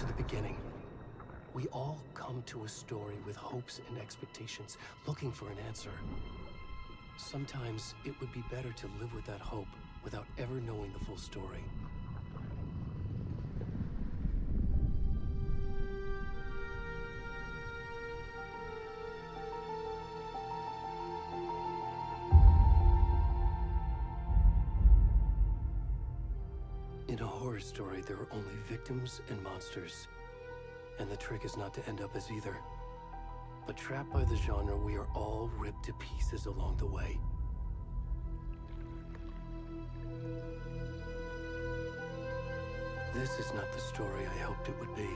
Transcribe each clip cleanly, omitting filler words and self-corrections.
to the beginning. We all come to a story with hopes and expectations, looking for an answer. Sometimes it would be better to live with that hope without ever knowing the full story. In a horror story, there are only victims and monsters. And the trick is not to end up as either. But trapped by the genre, we are all ripped to pieces along the way. This is not the story I hoped it would be.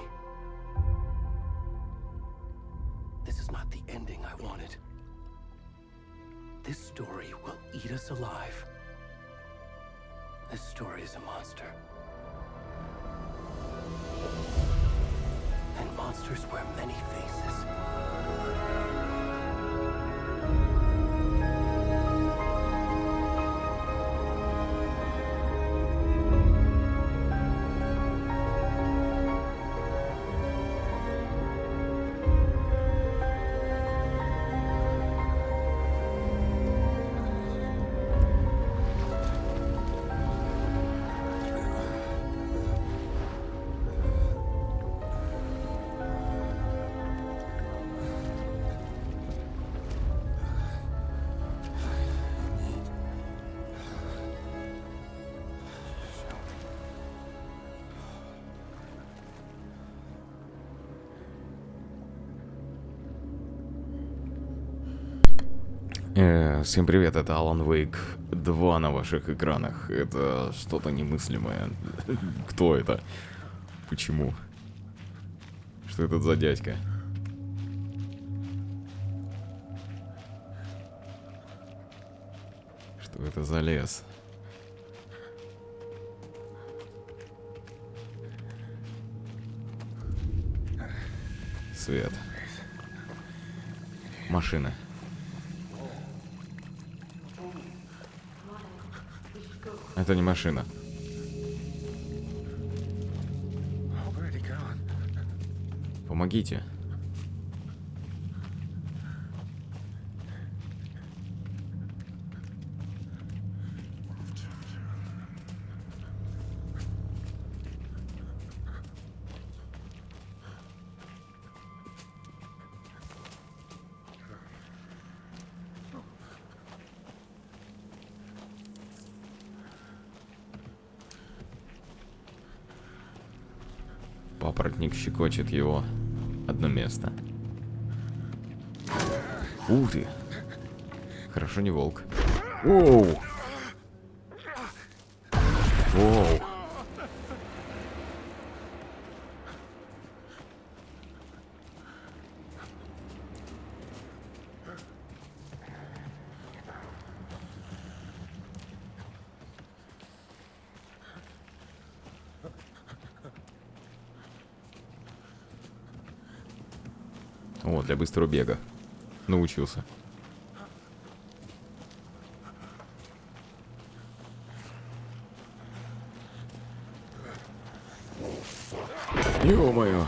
This is not the ending I wanted. This story will eat us alive. This story is a monster. And monsters wear many faces. Всем привет, это Алан Вейк 2 на ваших экранах. Это что-то немыслимое. Кто это? Почему? Что это за дядька? Что это за лес? Свет. Машина. Это не машина. Помогите. Папоротник щекочет его одно место. Ух ты! Хорошо, не волк. Воу! Воу! О, для быстрого бега. Научился. Ё-моё.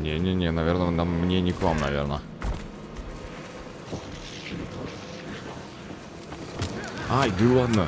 Не-не-не, наверное, мне не к вам, наверное. Ай, да ладно.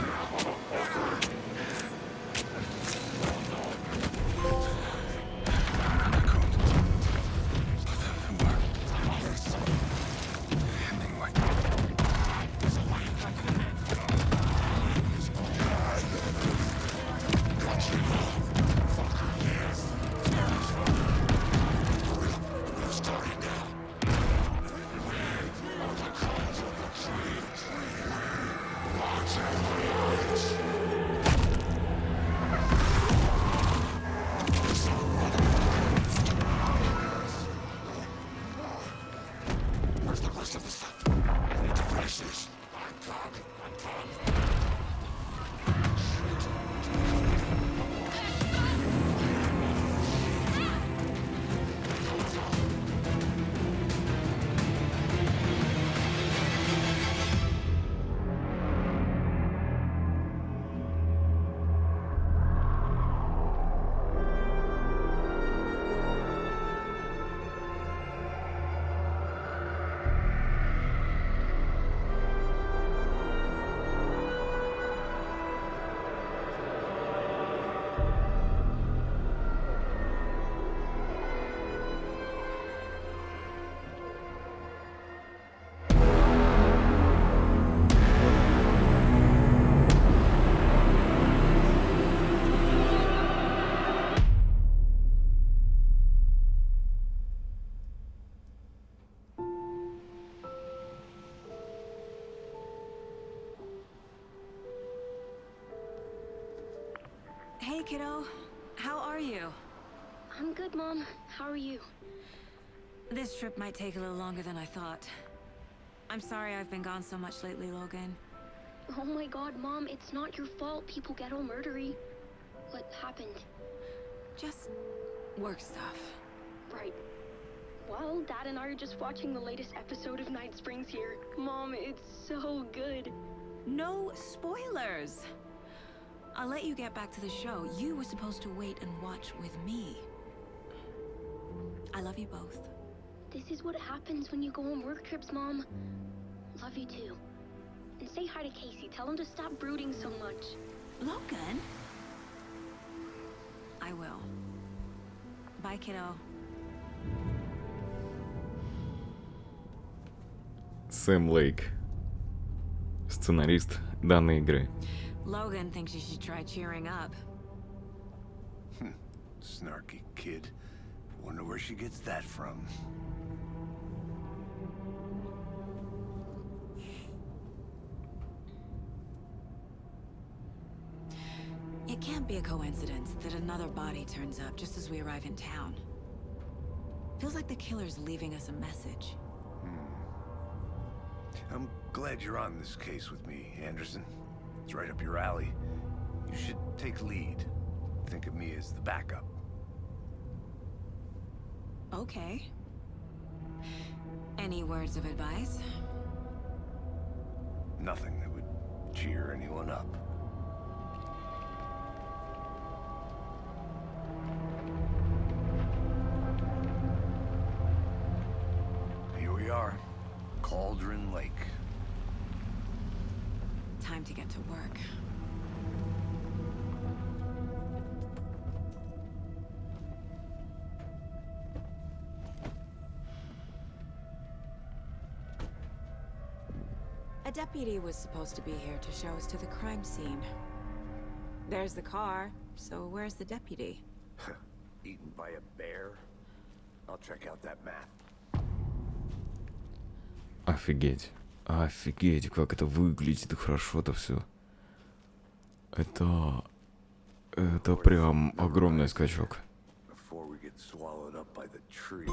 Hey, kiddo. How are you? I'm good, Mom. How are you? This trip might take a little longer than I thought. I'm sorry I've been gone so much lately, Logan. Oh my god, Mom, it's not your fault people get all murdery. What happened? Just work stuff. Right. Well, Dad and I are just watching the latest episode of Night Springs here. Mom, it's so good. No spoilers! I'll let you get back to the show. You were supposed to wait and watch with me. I love you both. This is what happens when you go on work trips, Mom. Love you too. And say hi to Casey. Tell him to stop brooding so much. Logan? I will. Bye, kiddo. Сэм Лейк, сценарист данной игры. Logan thinks you should try cheering up. Snarky kid. Wonder where she gets that from. It can't be a coincidence that another body turns up just as we arrive in town. Feels like the killer's leaving us a message. I'm glad you're on this case with me, Anderson. It's right up your alley. You should take lead. Think of me as the backup. Okay. Any words of advice? Nothing that would cheer anyone up. Here we are. Cauldron Lake. Time to get to work. A deputy was supposed to be here to show us to the crime scene. There's the car, so where's the deputy? Eaten by a bear? I'll check out that map. Офигеть. Офигеть, как это выглядит хорошо-то все. Это прям огромный скачок. Before we get swallowed up by the trees.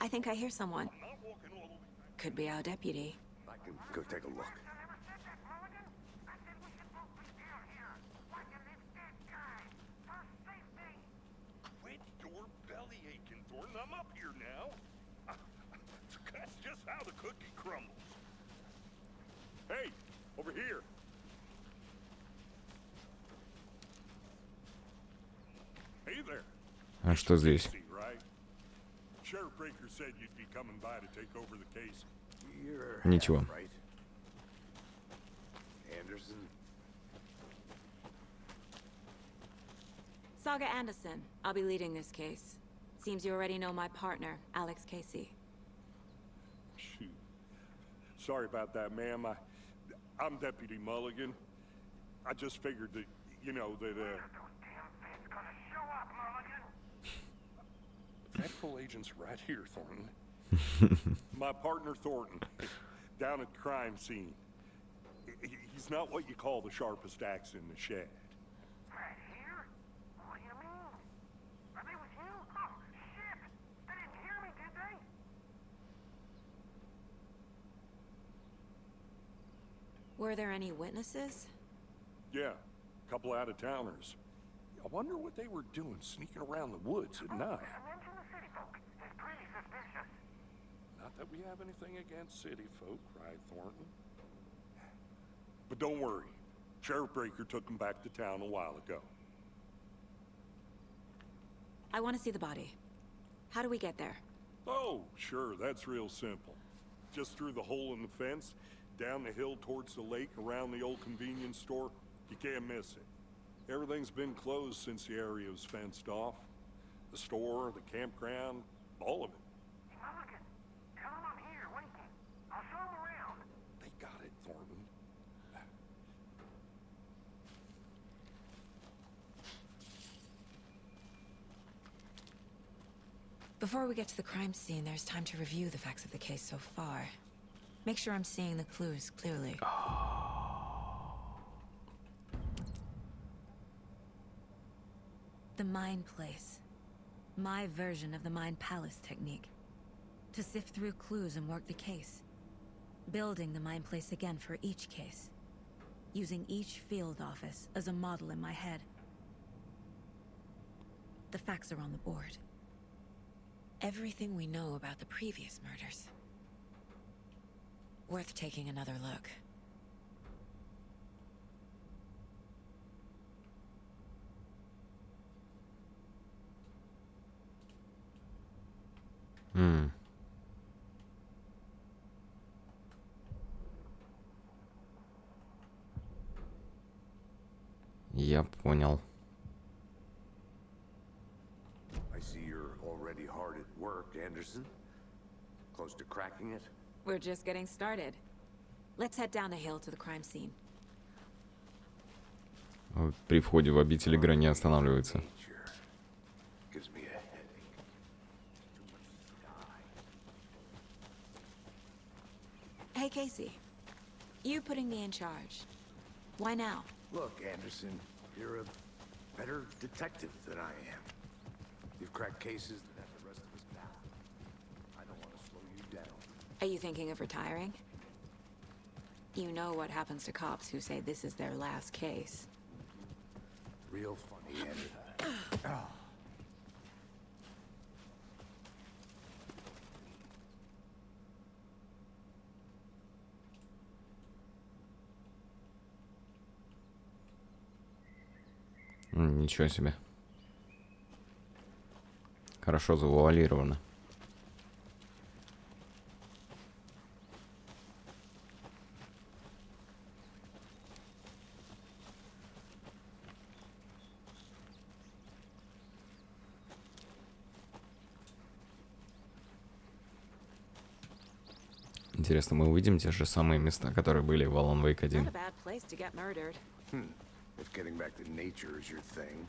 I think I hear someone. Could be our deputy. I can go take a look. Quit your belly aching, Thornton. I'm up here now. That's just how the cookie crumbles. Hey, over here. Hey there. А что здесь? Sheriff Breaker said you'd be coming by to take over the case. You're Ничего. right. Anderson. Saga Anderson. I'll be leading this case. Seems you already know my partner, Alex Casey. Shoot. Sorry about that, ma'am. I'm Deputy Mulligan. I just figured that, you know, that, Federal agents right here, Thornton. My partner, Thornton, down at the crime scene. He's not what you call the sharpest axe in the shed. Right here? What do you mean? Are they with you? Oh, shit! They didn't hear me, did they? Were there any witnesses? Yeah, a couple out-of-towners. I wonder what they were doing sneaking around the woods at night. Mention the city folk. It's pretty suspicious. Not that we have anything against city folk, cried Thornton. But don't worry. Sheriff Breaker took them back to town a while ago. I want to see the body. How do we get there? Oh, sure, that's real simple. Just through the hole in the fence, down the hill towards the lake, around the old convenience store. You can't miss it. Everything's been closed since the area was fenced off. The store, the campground, all of it. Mulligan, tell them I'm here, waiting. I'll show them around. They got it, Thornton. Before we get to the crime scene, there's time to review the facts of the case so far. Make sure I'm seeing the clues clearly. The Mind Place. My version of the Mind Palace technique. To sift through clues and work the case. Building the Mind Place again for each case. Using each field office as a model in my head. The facts are on the board. Everything we know about the previous murders. Worth taking another look. Я понял. I see you're already hard at work, Anderson. Close to cracking it? We're just getting started. Let's head down the hill to the crime scene. При входе в обитель игра не останавливается. Nature gives me a headache. Too much sky. Hey, Casey. You putting me in charge. Why now? Look, Anderson, you're a better detective than I am. You've cracked cases that the rest of us not. I don't want to slow you down. Are you thinking of retiring? You know what happens to cops who say this is their last case. Real funny, Anderson. Ничего себе. Хорошо завуалировано. Интересно, мы увидим те же самые места, которые были в Алан Вейк 1. Not a bad place to get murdered. If getting back to nature is your thing.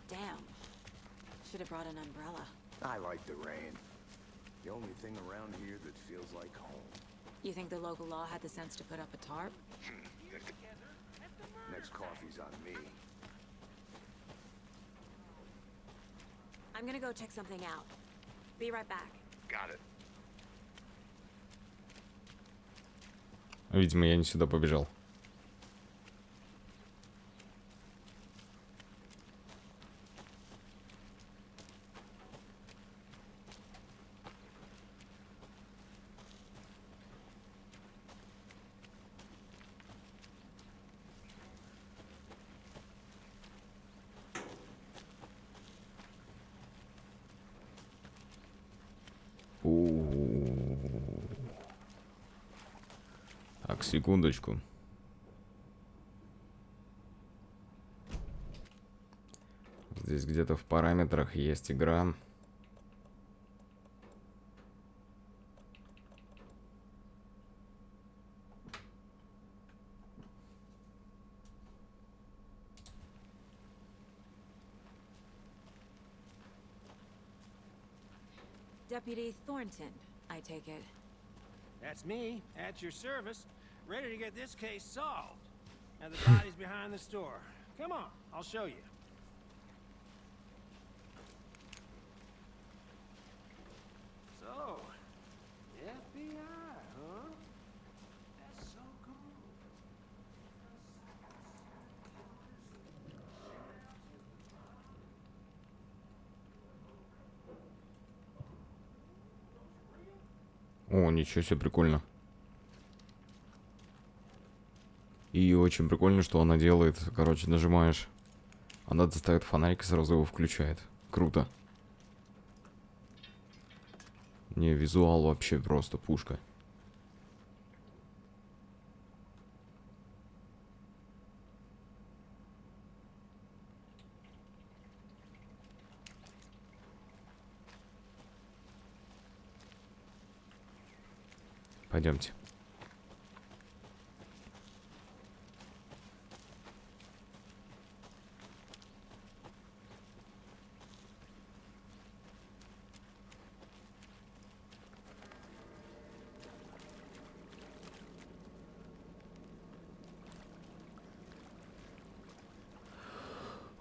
Damn. Should have brought an umbrella. I like the rain. The only thing around here that feels like home. You think the local law had the sense to put up a tarp? Next coffee's on me. I'm gonna go check something out. Be right back. Got it. Видимо, я не сюда побежал. Так, секундочку. Здесь где-то в параметрах есть игра. Deputy Thornton, I take it. That's me, at your service, ready to get this case solved. Now the body's behind the store. Come on, I'll show you. So, FBI, huh? That's so cool. О, ничего себе, прикольно. И очень прикольно, что она делает. Короче, нажимаешь. Она достает фонарик и сразу его включает. Круто. Не, визуал вообще просто пушка. Пойдемте.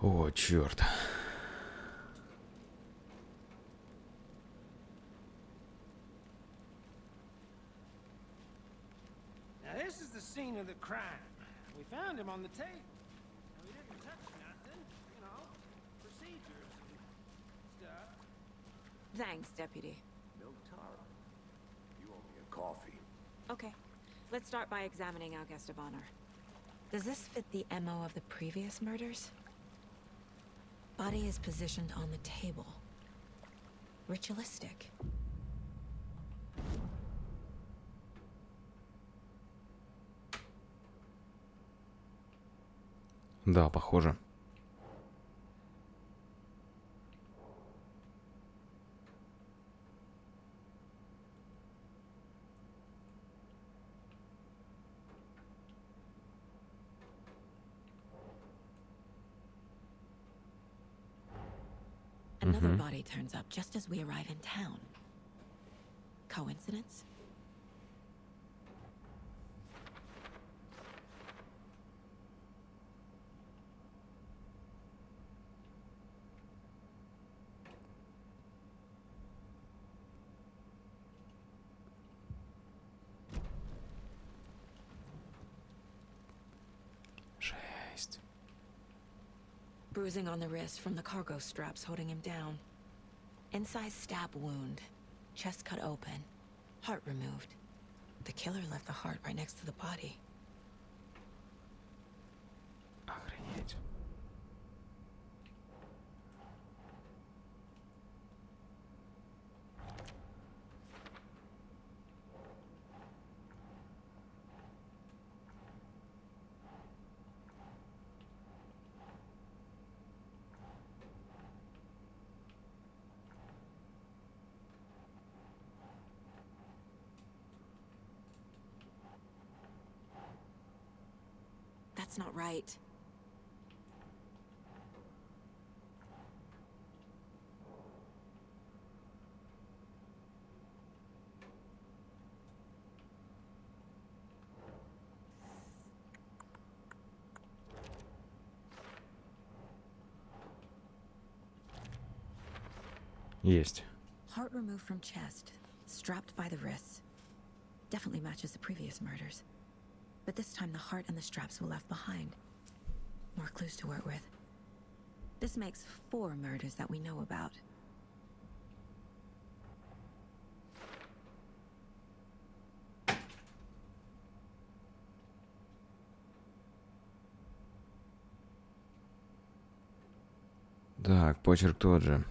О, черт. Now this is the scene of the crime. We found him on the tape. And we didn't touch nothing, you know, procedures and stuff. Thanks, Deputy. No Tara. You owe me a coffee. Okay, let's start by examining our guest of honor. Does this fit the MO of the previous murders? Body is positioned on the table. Ritualistic. Да, похоже. Another body turns up just as we arrive in town. Coincidence? Жесть. Bruising on the wrist from the cargo straps holding him down. Incised stab wound. Chest cut open. Heart removed. The killer left the heart right next to the body. Охренеть. That's not right. Есть. Heart removed from chest, strapped by the wrists. Definitely matches the previous murders. But this time the heart and the straps were left behind. More clues to work with. This makes 4 murders that we know about. Так, почерк тот же.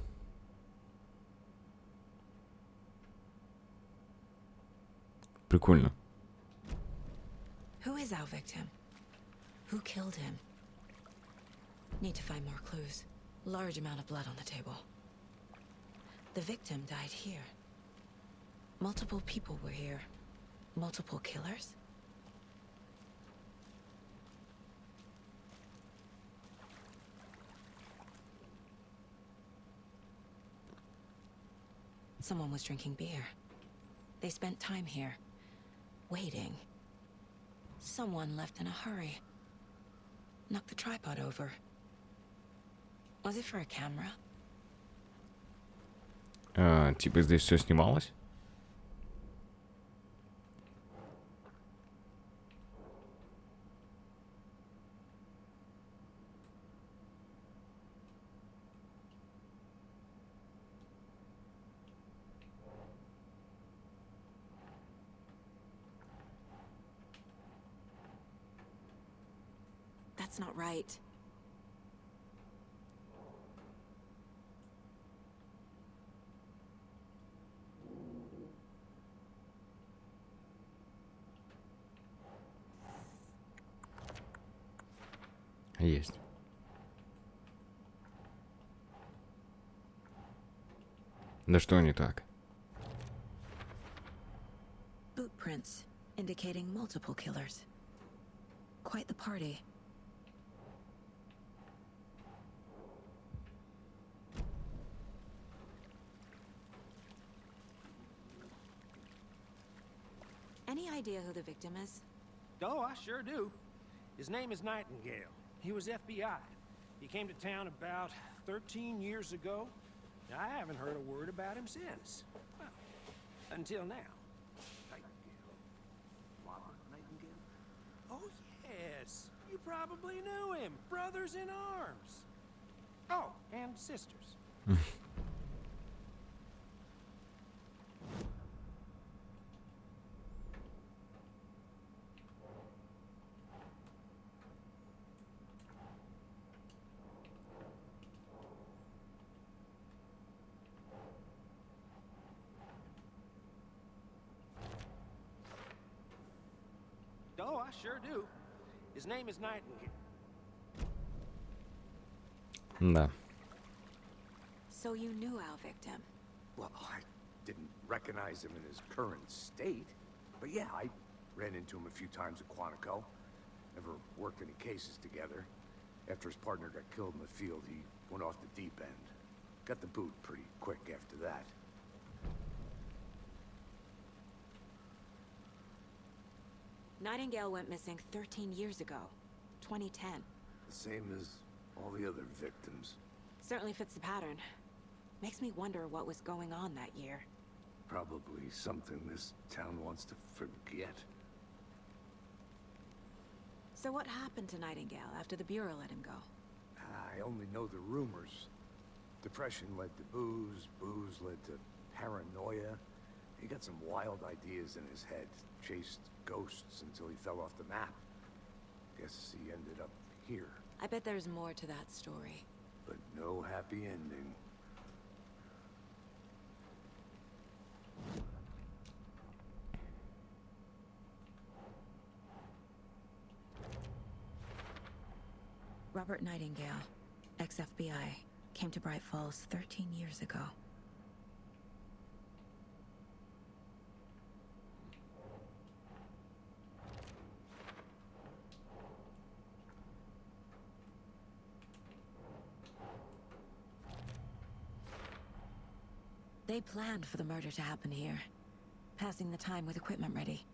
Прикольно. Who is our victim? Who killed him? Need to find more clues. Large amount of blood on the table. The victim died here. Multiple people were here. Multiple killers? Someone was drinking beer. They spent time here, waiting. Someone left in a hurry. Knocked the tripod over. Was it for a camera? Типа здесь все снималось? That's not right. Есть. Да что не так? Boot prints, indicating multiple killers. Quite the party. Any idea who the victim is? Oh, I sure do. His name is Nightingale. He was FBI. He came to town about 13 years ago. I haven't heard a word about him since. Well, until now. Nightingale. Robert Nightingale? Oh, yes. You probably knew him. Brothers in arms. Oh, and sisters. Oh, I sure do. His name is Nightingale. Да. So you knew our victim? Well, I didn't recognize him in his current state. But yeah, I ran into him a few times at Quantico. Never worked any cases together. After his partner got killed in the field, he went off the deep end. Got the boot pretty quick after that. Nightingale went missing 13 years ago, 2010. The same as all the other victims. Certainly fits the pattern. Makes me wonder what was going on that year. Probably something this town wants to forget. So what happened to Nightingale after the Bureau let him go? I only know the rumors. Depression led to booze, booze led to paranoia. He got some wild ideas in his head, chased ghosts until he fell off the map. Guess he ended up here. I bet there's more to that story. But no happy ending. Robert Nightingale, ex-FBI, came to Bright Falls 13 years ago. They planned for the murder to happen here, passing the time with equipment ready.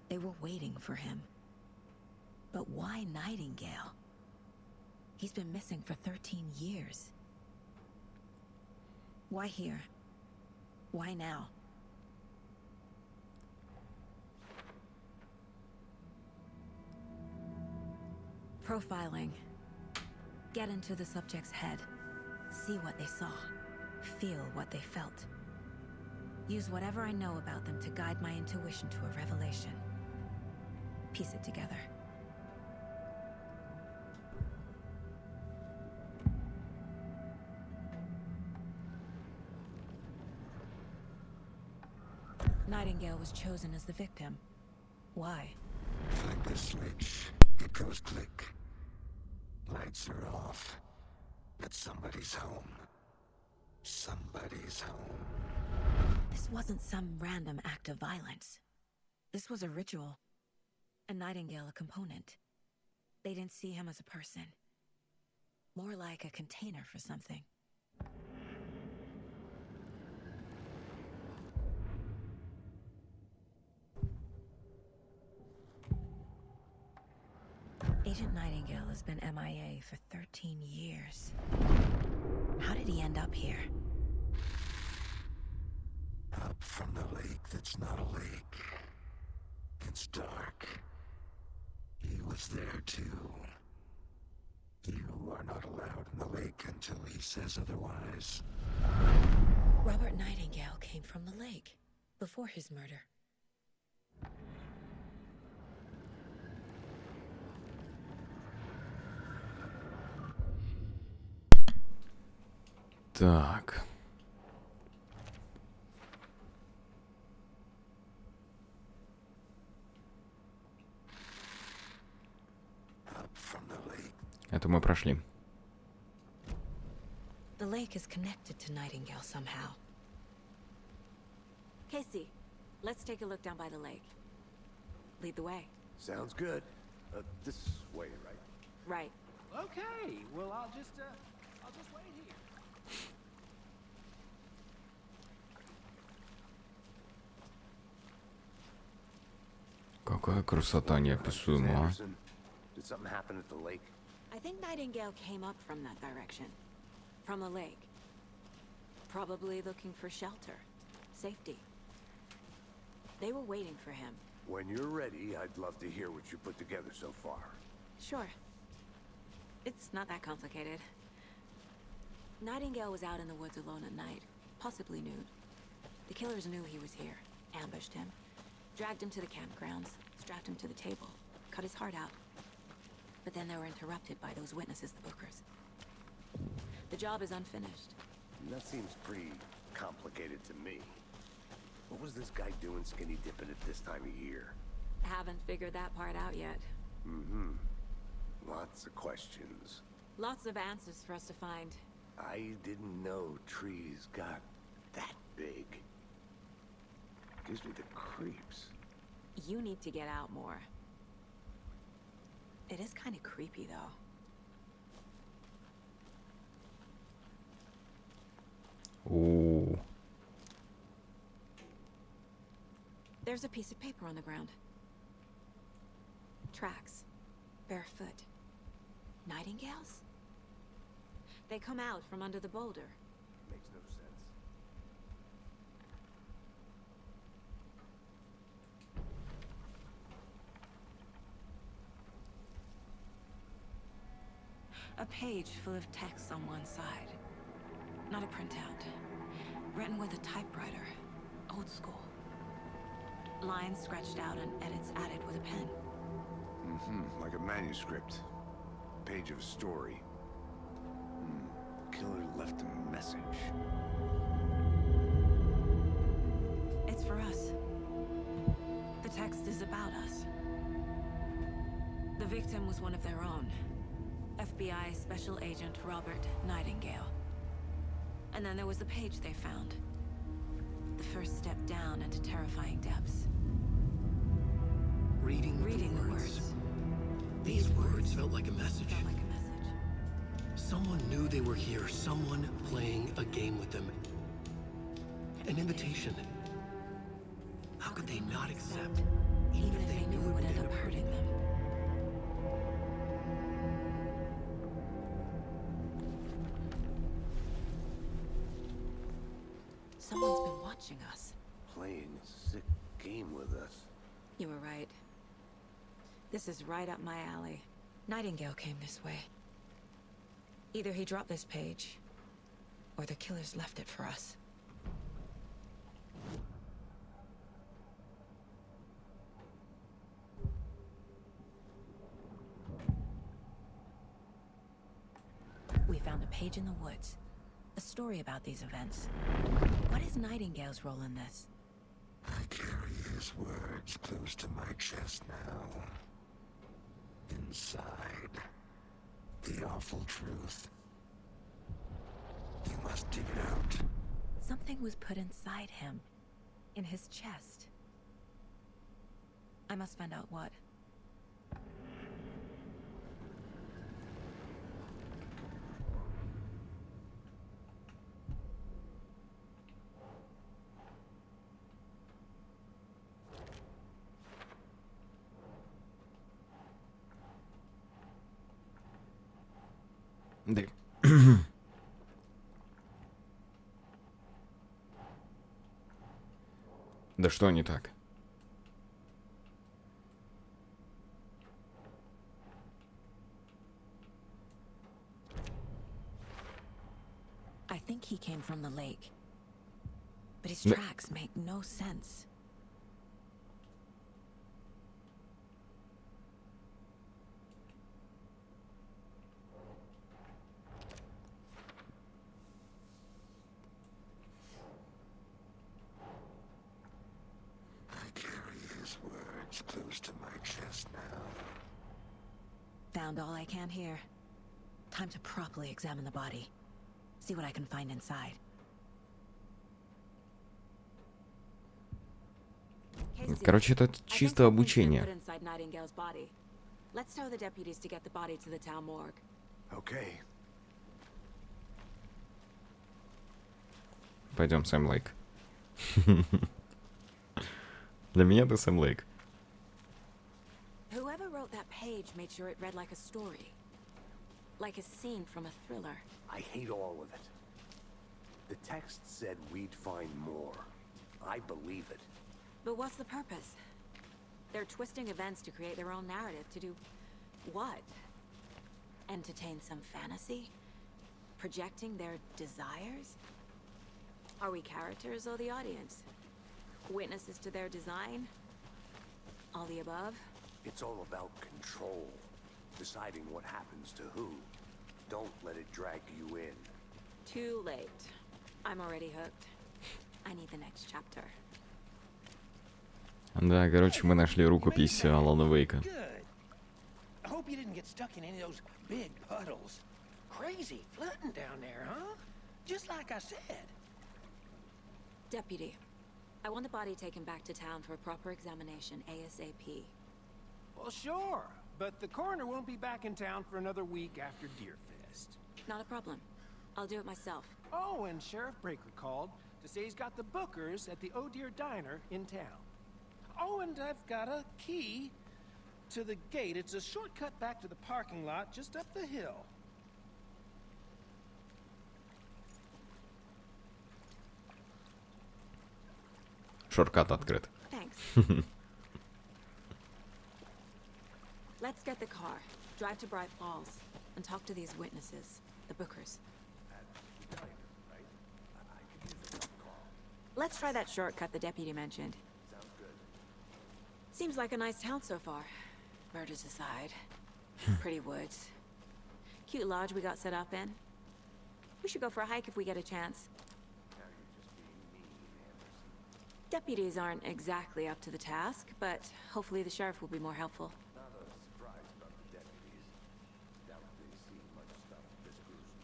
They were waiting for him. But why Nightingale? He's been missing for 13 years. Why here? Why now? Profiling. Get into the subject's head. See what they saw. Feel what they felt. Use whatever I know about them to guide my intuition to a revelation. Piece it together. Nightingale was chosen as the victim. Why? Flick the switch, it goes click. Lights are off. But somebody's home. Somebody's home. This wasn't some random act of violence. This was a ritual. And Nightingale a component. They didn't see him as a person. More like a container for something. Agent Nightingale has been MIA for 13 years. How did he end up here? Up from the lake that's not a lake. It's dark. He was there too. You are not allowed in the lake until he says otherwise. Robert Nightingale came from the lake before his murder. Так. Это мы прошли. The lake is connected to Nightingale somehow. Casey, let's take a look down by the lake. Lead the way. Sounds good. This way, right? Right. Okay, well, I'll just wait here. Какая красота неописуемая. Did something happen at the lake? I think Nightingale came up from that direction. From the lake. Probably looking for shelter. Safety. They were waiting for him. When you're ready, I'd love to hear what you put together so far. Sure. It's not that complicated. Nightingale was out in the woods alone at night, possibly nude. The killers knew he was here, ambushed him, dragged him to the campgrounds, strapped him to the table, cut his heart out. But then they were interrupted by those witnesses, the Bookers. The job is unfinished. That seems pretty complicated to me. What was this guy doing skinny dipping at this time of year? Haven't figured that part out yet. Mm-hmm. Lots of questions. Lots of answers for us to find. I didn't know trees got that big. Gives me the creeps. You need to get out more. It is kind of creepy, though. Ooh. There's a piece of paper on the ground. Tracks. Barefoot. Nightingales? They come out from under the boulder. Makes no sense. A page full of text on one side. Not a printout. Written with a typewriter. Old school. Lines scratched out and edits added with a pen. Mm-hmm. Like a manuscript. Page of a story. Killer left a message. It's for us. The text is about us. The victim was one of their own. FBI Special Agent Robert Nightingale. And then there was the page they found. The first step down into terrifying depths. Reading the words. These words felt like a message. Felt like a message. Someone knew they were here. Someone playing a game with them. An invitation. How could they not accept? Even if they knew it would end up hurting them. Someone's been watching us. Playing a sick game with us. You were right. This is right up my alley. Nightingale came this way. Either he dropped this page, or the killers left it for us. We found a page in the woods. A story about these events. What is Nightingale's role in this? I carry his words close to my chest now. Inside, the awful truth. You must dig it out. Something was put inside him. In his chest. I must find out what. Да. Да что не так? I think he came from the lake. But his No. tracks make no sense. I carry his words close to my chest now. Found all I can here. Time to properly examine the body. See what I can find inside. Короче, это чисто обучение. Let's tell the deputies to get the body to the town morgue. Okay. Пойдем, Сэм Лейк. Для меня ты Сэм Лейк. Whoever wrote that page made sure it read like a story. Like a scene from a thriller. I hate all of it. The text said we'd find more. I believe it. But what's the purpose? They're twisting events to create their own narrative. To do what? Entertain some fantasy? Projecting their desires? Are we characters or the audience? Witnesses to their design? All the above? It's all about control. Deciding what happens to who. Don't let it drag you in. Too late. I'm already hooked. I need the next chapter. Да, короче, мы нашли рукопись Алана Вейка. Good. I hope you didn't get stuck in any of those big puddles. Crazy flooding down there, huh? Just like I said. Deputy, I want the body taken back to town for a proper examination ASAP. Well, sure, but the coroner won't be back in town for another week after Deerfest. Not a problem. I'll do it myself. Oh, and Sheriff Breaker called to say he's got the bookers at the Oh Dear Diner in town. Oh, and I've got a key to the gate. It's a shortcut back to the parking lot just up the hill. Шорткат открыт. Thanks. Let's get the car, drive to Bright Falls, and talk to these witnesses, the bookers. Let's try that shortcut the deputy mentioned. Seems like a nice town so far. Murders aside. Pretty woods. Cute lodge we got set up in. We should go for a hike if we get a chance. Deputies aren't exactly up to the task, but hopefully the sheriff will be more helpful. Not a surprise about the deputies. Doubt they see much stuff this gruesome.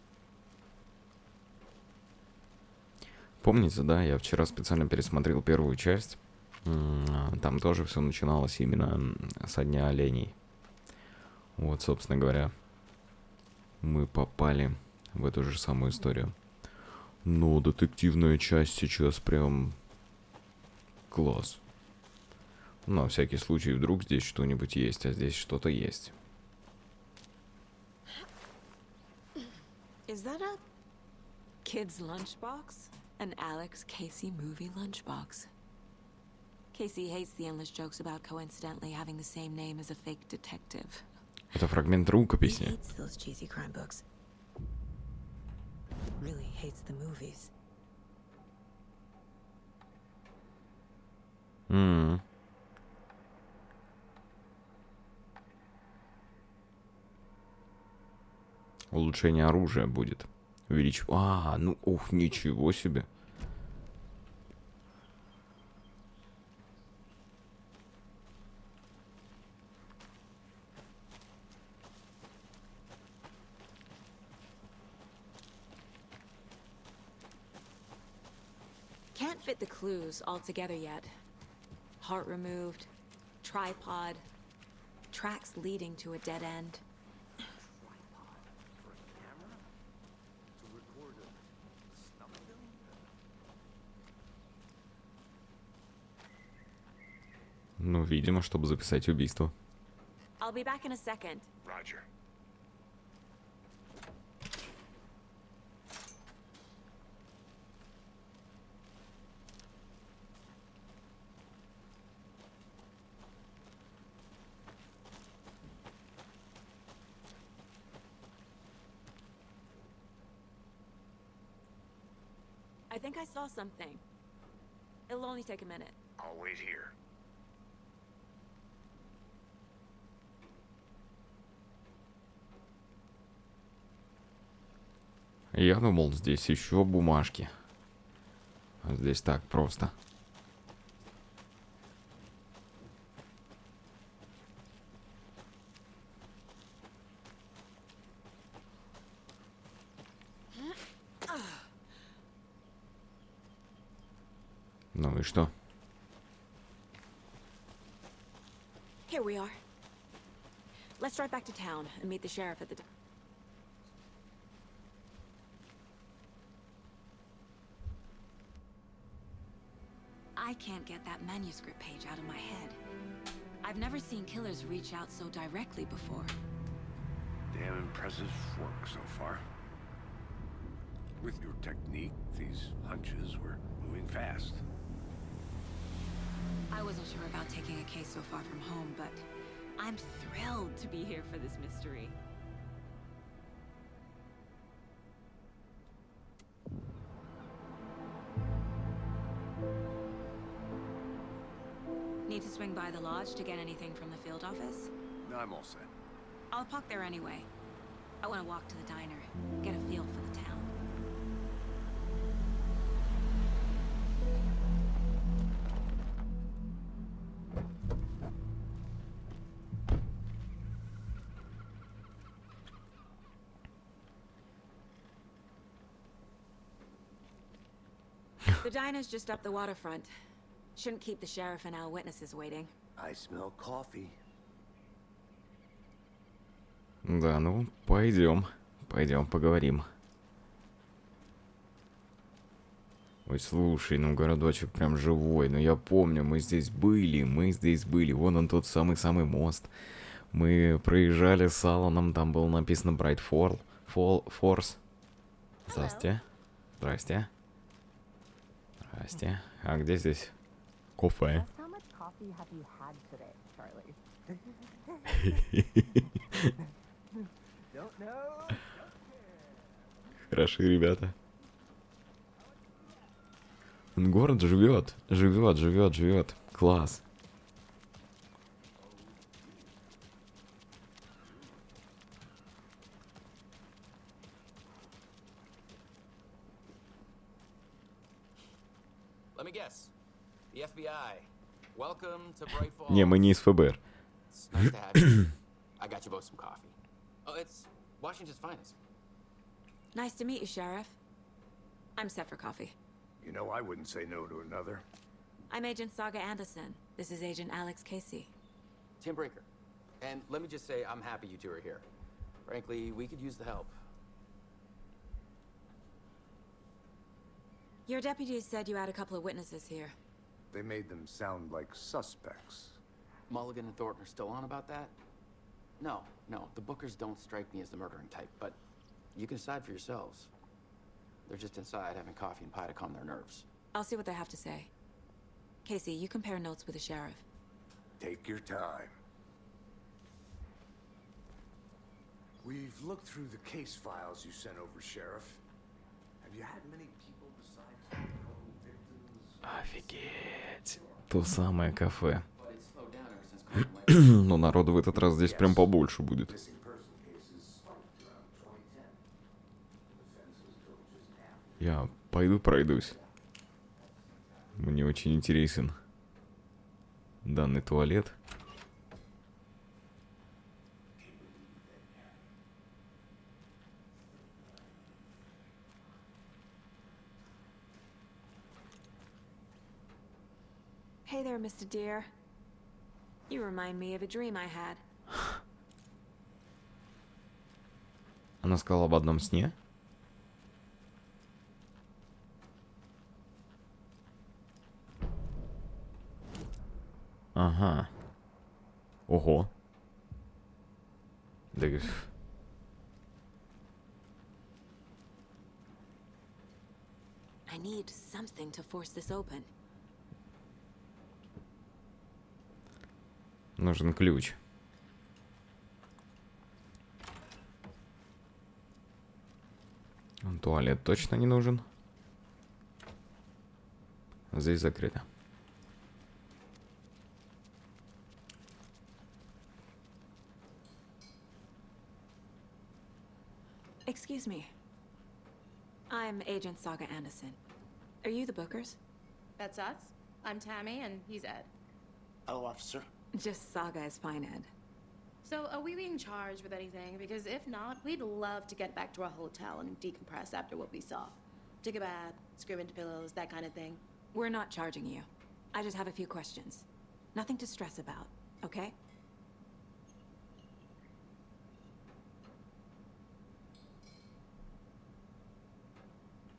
Помните, да, я вчера специально пересмотрел первую часть. Там тоже все начиналось именно со дня оленей. Вот, собственно говоря, мы попали в эту же самую историю. Но детективная часть сейчас прям класс. На всякий случай, вдруг здесь что-нибудь есть, а здесь что-то есть. Is that a kid's lunchbox? An Alex Casey movie lunchbox. Casey hates the endless jokes about coincidentally having the same name as a fake detective. Это фрагмент He рукописи. hates those cheesy crime books. Really hates the movies. Улучшение оружия будет. Ну, ух, ничего себе. Can't fit the clues all together yet. Heart removed, tripod, tracks leading to a dead end. Ну, видимо, чтобы записать убийство. I'll be back in a second. Roger. I think I saw something. It'll only take a minute. I'll wait here. Я думал, здесь еще бумажки. А здесь так просто. Ну и что? Here we are. Let's drive back to town and meet the sheriff at the... I can't get that manuscript page out of my head. I've never seen killers reach out so directly before. Damn impressive work so far. With your technique, these hunches were moving fast. I wasn't sure about taking a case so far from home, but I'm thrilled to be here for this mystery. Need to swing by the lodge to get anything from the field office? No, I'm all set. I'll park there anyway. I want to walk to the diner, get a feel for the town. The diner's just up the waterfront. Shouldn't keep the sheriff and our witnesses waiting. I smell coffee. Да, ну, пойдем. Пойдем поговорим. Ой, слушай, ну городочек прям живой. Ну я помню, мы здесь были. Вон он тот самый-самый мост. Мы проезжали с Аланом, там было написано Bright Force. Здрасте. Здрасте. Здрасте. А где здесь кафе? Хороши, ребята. Город живет. Класс. Let me guess. The FBI. Welcome to Bright Falls. Не, мы не из ФБР. It's nice to have you. I got you both some coffee. Oh, it's Washington's finest. Nice to meet you, Sheriff. I'm set for coffee. You know, I wouldn't say no to another. I'm Agent Saga Anderson. This is Agent Alex Casey. Tim Breaker. And let me just say, I'm happy you two are here. Frankly, we could use the help. Your deputies said you had a couple of witnesses here. They made them sound like suspects. Mulligan and Thornton are still on about that? No, the Bookers don't strike me as the murdering type, but you can decide for yourselves. They're just inside having coffee and pie to calm their nerves. I'll see what they have to say. Casey, you compare notes with the sheriff. Take your time. We've looked through the case files you sent over, Sheriff. Have you had many people besides a couple victims? Офигеть. То самое кафе. But it's slowed down ever since Colin Но народу в этот раз здесь прям побольше будет. Missing person cases spiked around 2010. The fences built just after. Я пойду пройдусь. Мне очень интересен данный туалет. Hey there, Mr. Deer. You remind me of a dream I had. Она сказала об одном сне. Ага. Ого. Да. I need something to force this open. Нужен ключ. Туалет точно не нужен. Здесь закрыто. Excuse me. I'm Agent Saga Anderson. Are you the Bookers? That's us. I'm Tammy, and he's Ed. Hello, officer. Just Saga is fine, Ed. So, are we being charged with anything? Because if not, we'd love to get back to our hotel and decompress after what we saw. Take a bath, scream into pillows, that kind of thing. We're not charging you. I just have a few questions. Nothing to stress about, okay?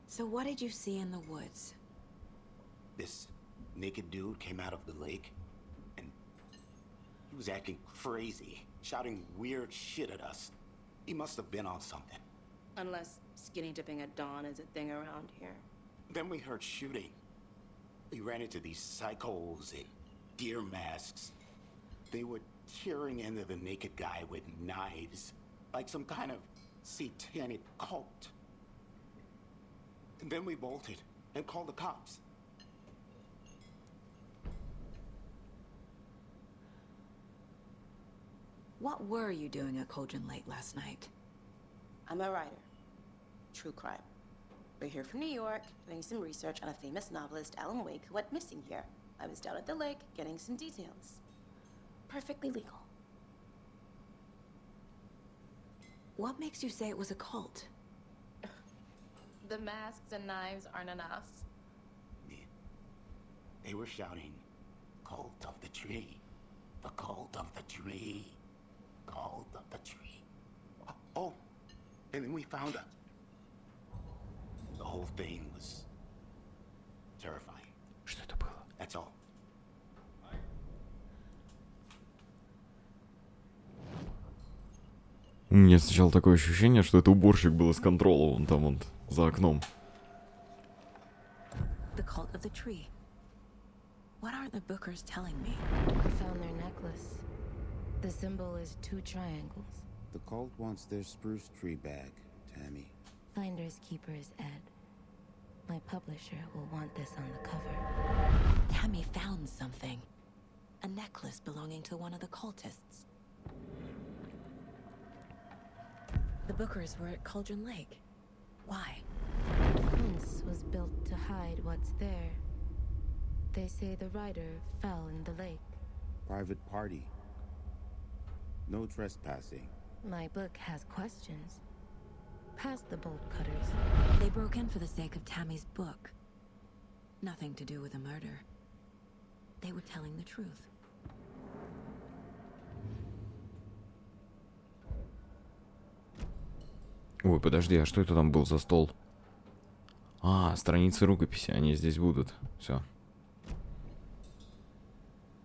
So what did you see in the woods? This naked dude came out of the lake, and he was acting crazy, shouting weird shit at us. He must have been on something. Unless skinny dipping at dawn is a thing around here. Then we heard shooting. We ran into these psychos in deer masks. They were tearing into the naked guy with knives, like some kind of satanic cult. And then we bolted and called the cops. What were you doing at Cauldron Lake last night? I'm a writer. True crime. We're here from New York, doing some research on a famous novelist, Alan Wake, who went missing here. I was down at the lake, getting some details. Perfectly legal. What makes you say it was a cult? The masks and knives aren't enough. They were shouting, "Cult of the tree. The cult of the tree. Cult of the tree." Oh, and then we found her. The whole thing was terrifying. Что это было? That's all. У меня сначала такое ощущение, что это уборщик был из контрола, вон там, вот, за окном. The cult of the tree. What are the bookers telling me? I found their necklace. The symbol is 2 triangles. The cult wants their spruce tree back, Tammy. Finders keepers, Ed. My publisher will want this on the cover. Tammy found something. A necklace belonging to one of the cultists. The bookers were at Cauldron Lake. Why? The fence was built to hide what's there. They say the writer fell in the lake. Private party. No trespassing. My book has questions. Past the bolt cutters. They broke in for the sake of Tammy's book. Nothing to do with a murder. They were telling the truth. Ой, подожди, а что это там был за стол? А, страницы рукописи, они здесь будут. Все.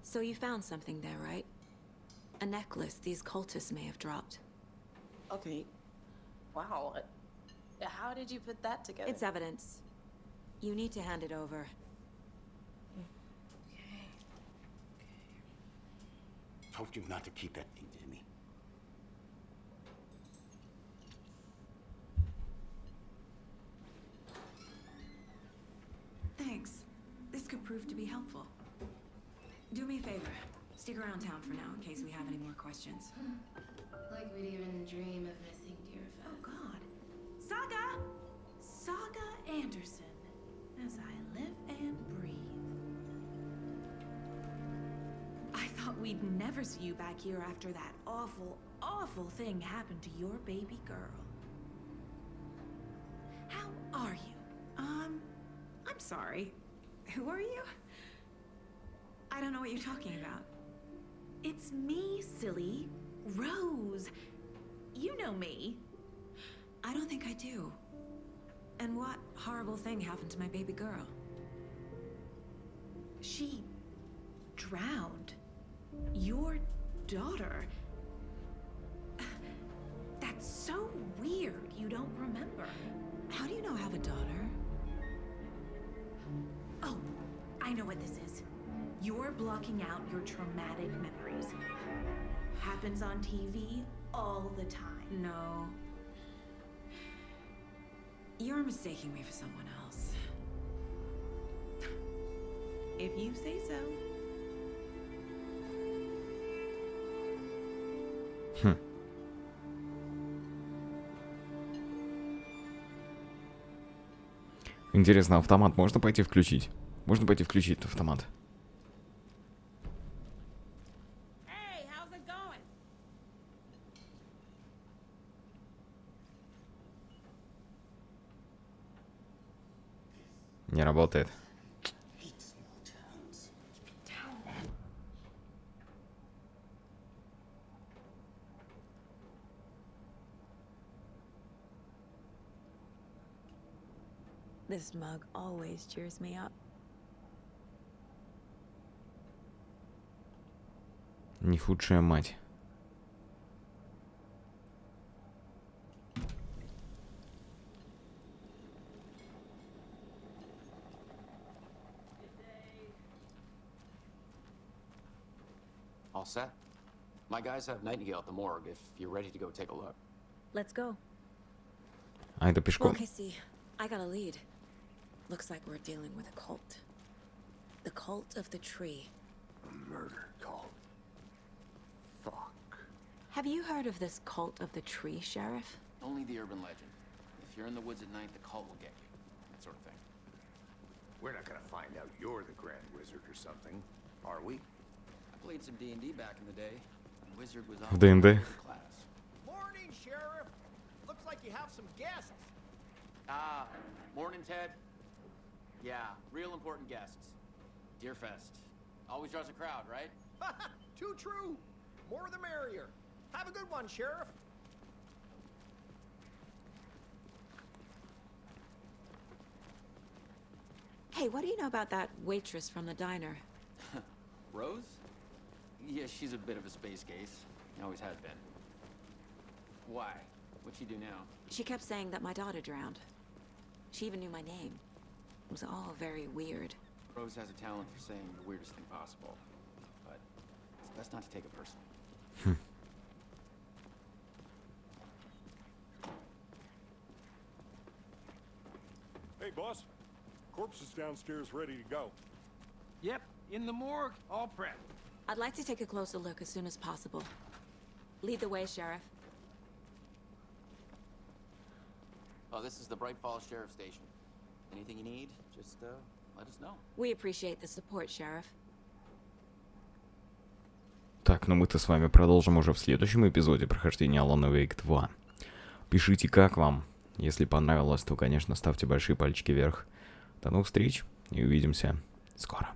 So you found something there, right? A necklace these cultists may have dropped. Okay. Wow. How did you put that together? It's evidence. You need to hand it over. Told you not to keep that thing, Jimmy. Thanks. This could prove to be helpful. Do me a favor. Stick around town for now in case we have any more questions. Like we'd even dream of missing dear Oh, God. Saga! Saga Anderson. As I live and breathe. I thought we'd never see you back here after that awful, awful thing happened to your baby girl. How are you? I'm sorry. Who are you? I don't know what you're talking about. It's me, silly. Rose. You know me. I don't think I do. And what horrible thing happened to my baby girl? She drowned. Your daughter. That's so weird you don't remember. How do you know I have a daughter? Oh, I know what this is. You're blocking out your traumatic memories. Happens on TV all the time. No. You're mistaking me for someone else. If you say so. Интересно, автомат можно пойти включить? Можно пойти включить автомат? Hey, how's it going? Не работает. This mug always cheers me up. Не худшая мать. All set? My guys have Nightingale at the morgue if you're ready to go take a look. Let's go. А, это пешком. Okay, see, I got a lead. Looks like we're dealing with a cult. The cult of the tree. A murder cult. Fuck. Have you heard of this cult of the tree, Sheriff? Only the urban legend. If you're in the woods at night, the cult will get you. That sort of thing. We're not gonna find out you're the Grand Wizard or something, are we? I played some D&D back in the day. The wizard was В ДНД. class. Morning, Sheriff. Looks like you have some guests. Ah, morning, Ted. Yeah, real important guests. Deerfest. Always draws a crowd, right? Too true. More the merrier. Have a good one, Sheriff. Hey, what do you know about that waitress from the diner? Rose? Yeah, she's a bit of a space case. Always has been. Why? What'd she do now? She kept saying that my daughter drowned. She even knew my name. It was all very weird. Rose has a talent for saying the weirdest thing possible. But it's best not to take it personally. Hey, boss. Corpse is downstairs ready to go. Yep, in the morgue, all prepped. I'd like to take a closer look as soon as possible. Lead the way, Sheriff. Oh, this is the Bright Falls Sheriff Station. Anything you need, just let us know. We appreciate the support, Sheriff. Так, ну мы-то с вами продолжим уже в следующем эпизоде прохождения Алана Вейк 2. Пишите, как вам. Если понравилось, то, конечно, ставьте большие пальчики вверх. До новых встреч и увидимся скоро.